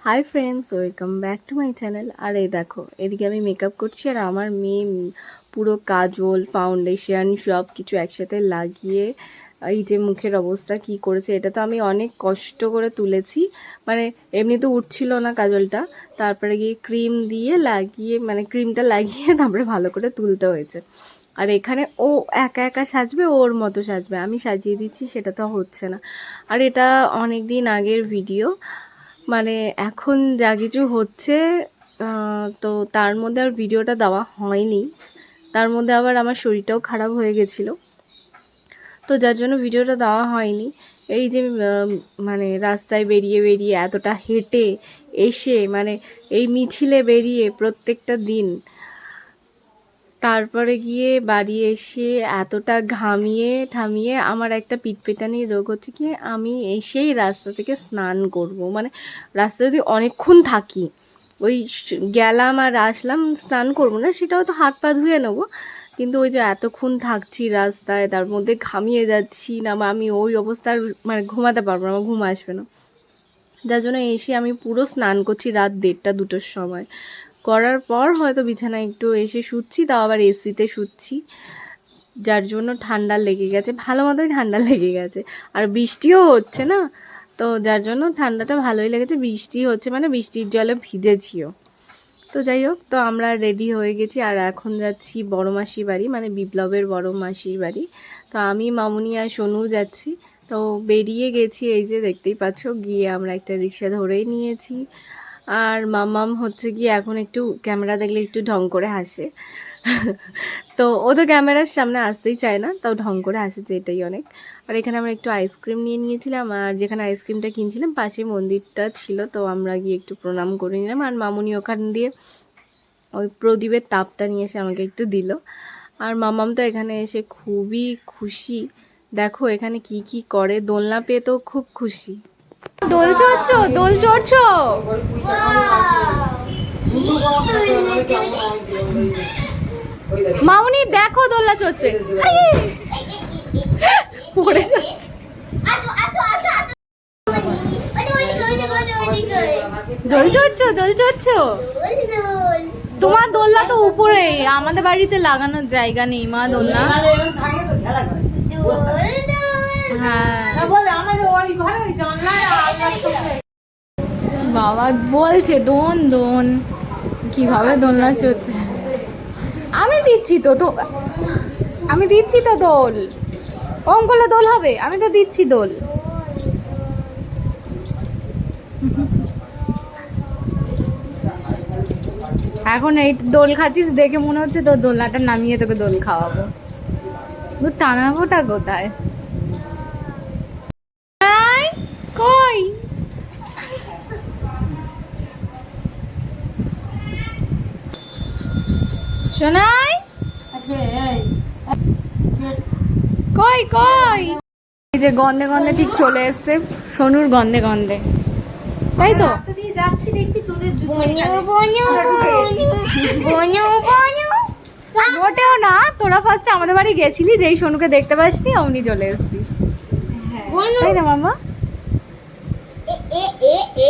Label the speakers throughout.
Speaker 1: High friends, welcome back to my channel. আর এই দেখো, এদিকে আমি মেকআপ করছি আর আমার মেয়ে পুরো কাজল ফাউন্ডেশন সব কিছু একসাথে লাগিয়ে এই যে মুখের অবস্থা কি করেছে। এটা তো আমি অনেক কষ্ট করে তুলেছি, মানে এমনি তো উঠছিল না কাজলটা, তারপরে গিয়ে ক্রিম দিয়ে লাগিয়ে মানে ক্রিমটা লাগিয়ে তারপরে ভালো করে তুলতে হয়েছে। আর এখানে ও একা একা সাজবে, ওর মতো সাজবে, আমি সাজিয়ে দিচ্ছি, সেটা তো হচ্ছে না। আর এটা অনেক দিন আগের ভিডিও, মানে এখন যা কিছু হচ্ছে তো তার মধ্যে আর ভিডিওটা দেওয়া হয়নি। তার মধ্যে আবার আমার শরীরটাও খারাপ হয়ে গেছিলো, তো যার জন্য ভিডিওটা দেওয়া হয়নি। এই যে মানে রাস্তায় বেরিয়ে বেরিয়ে এতটা হেঁটে এসে, মানে এই মিছিলে বেরিয়ে প্রত্যেকটা দিন, তারপরে গিয়ে বাড়ি এসে এতটা ঘামিয়ে ঠামিয়ে আমার একটা পিঠপেটানির রোগ হচ্ছে কি, আমি এসেই রাস্তা থেকে স্নান করব, মানে রাস্তা যদি অনেকক্ষণ থাকি, ওই গেলাম আর আসলাম, স্নান করব না, সেটাও তো হাত পা ধুয়ে নেবো, কিন্তু ওই যে এতক্ষণ থাকছি রাস্তায়, তার মধ্যে ঘামিয়ে যাচ্ছি না, বা আমি ওই অবস্থার মানে ঘুমাতে পারবো না, আমার ঘুম আসবে না, যার জন্য এসে আমি পুরো স্নান করছি রাত 1:30-2টোর সময়। করার পর হয়তো বিছানায় একটু এসে শুচ্ছি, তাও আবার এসিতে শুচ্ছি, যার জন্য ঠান্ডা লেগে গেছে, ভালো মতোই ঠান্ডা লেগে গেছে। আর বৃষ্টিও হচ্ছে না, তো যার জন্য ঠান্ডাটা ভালোই লেগেছে। বৃষ্টি হচ্ছে মানে বৃষ্টির জলে ভিজেছিও। তো যাই হোক, তো আমরা রেডি হয়ে গেছি আর এখন যাচ্ছি বড় মাসির বাড়ি, মানে বিপ্লবের বড় মাসির বাড়ি। তো আমি, মামুনি আর সোনু যাচ্ছি। তো বেরিয়ে গেছি, এই যে দেখতেই পাচ্ছ, গিয়ে আমরা একটা রিক্সা ধরেই নিয়েছি। আর মামাম হচ্ছে গিয়ে এখন একটু ক্যামেরা দেখলে একটু ঢং করে হাসে। তো ও তো ক্যামেরার সামনে আসতেই চায় না, তাও ঢং করে হাসেছে, এটাই অনেক। আর এখানে আমরা একটু আইসক্রিম নিয়ে নিয়েছিলাম, আর যেখানে আইসক্রিমটা কিনছিলাম পাশে মন্দিরটা ছিল, তো আমরা গিয়ে একটু প্রণাম করে নিলাম। আর মামুনি ওখান দিয়ে ওই প্রদীপের তাপটা নিয়ে এসে আমাকে একটু দিল। আর মামাম তো এখানে এসে খুবই খুশি, দেখো এখানে কি কি করে, দোলনা পেয়ে তো খুব খুশি। দোল চড়ছো, দোল চড়ছো? মামুনি দেখো দোলনা চড়ছে, পড়ে যাচ্ছে। দোল চড়ছো, দোল চড়ছো? তোমার দোলনা তো উপরে, আমাদের বাড়িতে লাগানোর জায়গা নেই মা দোলনা। বাবা বলছে দোন দোন, কিভাবে দোলনা চড়ছে। আমি দিচ্ছি তো, তো আমি দিচ্ছি তো দোল, ওম করলে দোল হবে, আমি তো দিচ্ছি দোল। এখন এই দোল খাচ্ছিস দেখে মনে হচ্ছে তোর দোলনাটা নামিয়ে তোকে দোল খাওয়াবো। তুই টানাবোটা কোথায়? কই শোনাই, কই কই? এই যে গন্ধে গন্ধে ঠিক চলে এসছে, সোনুর গন্ধে গন্ধে, তাই তো?
Speaker 2: যাচ্ছি দেখছি তোদের
Speaker 1: মোটেও না, তোরা ফার্স্ট আমাদের বাড়ি গেছিলি, যেই সোনুকে দেখতে পাসনি অমনি চলে এসছিস, তাই না মামা?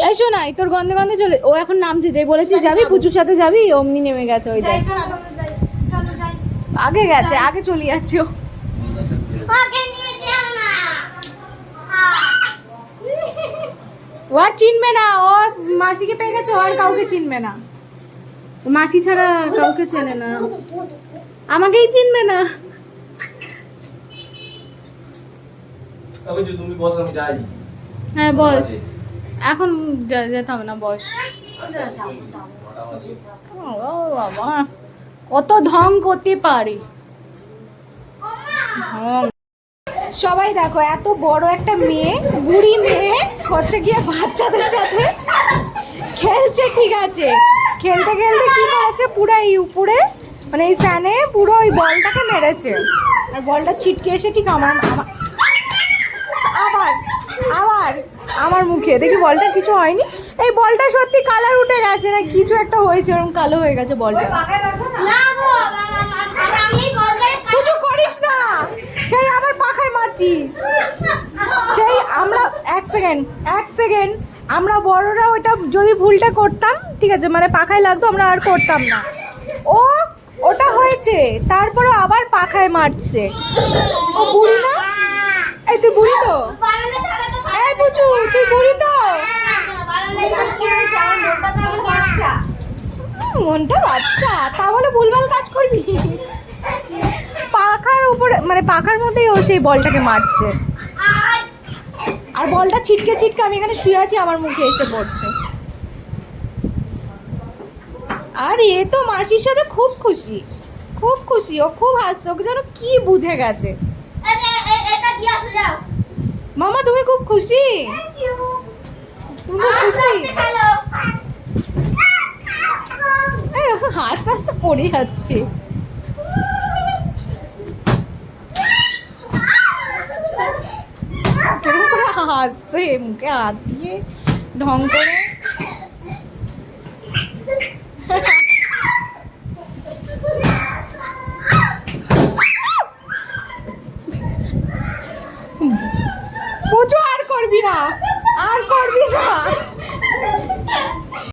Speaker 1: এই শোনাই, তোর গন্ধে গন্ধে চলে, ও এখন নামছে, যে বলেছিস যাবি পুচুর সাথে যাবি, অমনি নেমে গেছে, ওই দেখ আগে গেছে, আগে চলে যাচ্ছে ও। ও আর চিনবে না, ওর মাসিকে পেয়ে গেছে, ও আর কাউকে চিনবে না, মাসি ছাড়া কাউকে চেনে না, আমাকেই চিনবে না। হ্যাঁ বস, এখন যেতে হবে না, বস। বাবা কত ঢং করতে পারি, সবাই দেখো, এত বড় একটা মেয়ে, বুড়ি মেয়ে হচ্ছে গিয়ে বাচ্চাদের সাথে খেলছে, ঠিক আছে, খেলতে খেলতে কি করেছে, পুরো এই উপরে মানে এই ফ্যানে পুরো ওই বলটাকে মেরেছে, আর বলটা ছিটকে এসে ঠিক আমার আবার আবার আমার মুখে, দেখি বলটা কিছু হয়নি, এই বলটা সত্যি কালার উঠে গেছে না কিছু একটা হয়েছে, ওরকম কালো হয়ে গেছে বলটা। কিছু করিস না, সেই আবার পাখায় মারছিস, সেই আমরা এক সেকেন্ড
Speaker 2: আমরা বড়রা ওটা যদি ভুলটা করতাম, ঠিক আছে, মানে পাখায় লাগতো, আমরা আর করতাম না। ও ওটা হয়েছে, তারপরে আবার পাখায় মারছে। ও বুড়ি না? এই তুই বুড়ি তো? এই বুঝু, তুই বুড়ি তো? মনটা বাচ্চা, তা বলে ভুলভাল কাজ করবি? পাখার উপরে মানে পাখার মধ্যেই ও সেই বলটাকে মারছে, আর বলটা ছিটকে ছিটকে আমি এখানে শুয়ে আছি, আমার মুখে এসে পড়ছে। আর এ তো মাসির সাথে খুব খুশি, খুব খুশি, ও খুব হাসছে, ওকে যেন কি বুঝে গেছে। মামা তুমি খুব খুশি? তুমি খুব খুশি? হাসতে হাসতে পড়ে যাচ্ছে। কেমন করে হাসছে, মুখে হাত দিয়ে ঢং করে। বুঝো আর করবি না, আর করবি না।